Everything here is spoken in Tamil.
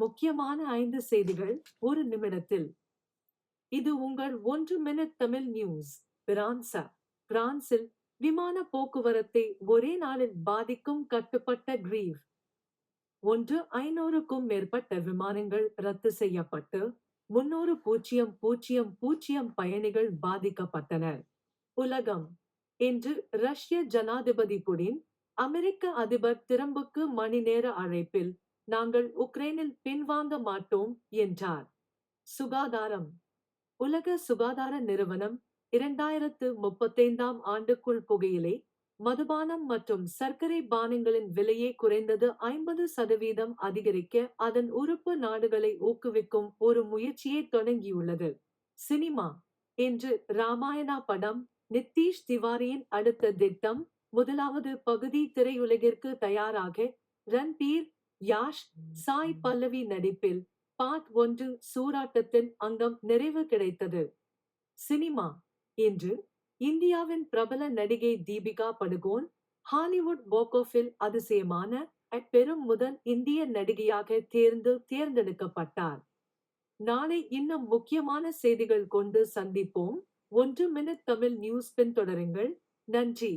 முக்கியமான 5 செய்திகள் ஒரு நிமிடத்தில். இது உங்கள் 1 மினிட் தமிழ் நியூஸ். பிரான்சில் விமான போக்குவரத்தை ஒரே நாளில் பாதிக்கும் கட்டுப்பட்ட கிரீவ். 500க்கும் மேற்பட்ட விமானங்கள் ரத்து செய்யப்பட்டு 300,000 பயணிகள் பாதிக்கப்பட்டனர். உலகம் இன்று ரஷ்ய ஜனாதிபதி புடின், அமெரிக்க அதிபர் டிரம்புக்கு மணி நேர அழைப்பில், நாங்கள் உக்ரைனில் பின்வாங்க மாட்டோம் என்றார். சுகாதாரம். உலக சுகாதார நிறுவனம் 2035ஆம் ஆண்டுக்குள் புகையிலை, மதுபானம் மற்றும் சர்க்கரை பானங்களின் விலையை குறைந்தது 50% அதிகரிக்க அதன் உறுப்பு நாடுகளை ஊக்குவிக்கும் ஒரு முயற்சியை தொடங்கியுள்ளது. சினிமா. இன்று ராமாயணா படம், நித்தீஷ் திவாரியின் அடுத்த திட்டம், முதலாவது பகுதி திரையுலகிற்கு தயாராக. ரன்பீர், யாஷ், சாய் பல்லவி நடிப்பில் பார்ட் 1 சூதாட்டத்தின் அங்கம் நிறைவு கிடைத்தது. சினிமா. இன்று இந்தியாவின் பிரபல நடிகை தீபிகா படுகோன், ஹாலிவுட் பாக்ஸில் அதிசயமான பெரும் முதல் இந்திய நடிகையாக தேர்ந்தெடுக்கப்பட்டார். நாளை இன்னும் முக்கியமான செய்திகள் கொண்டு சந்திப்போம். 1 மினிட் தமிழ் நியூஸ் பின்தொடருங்கள். நன்றி.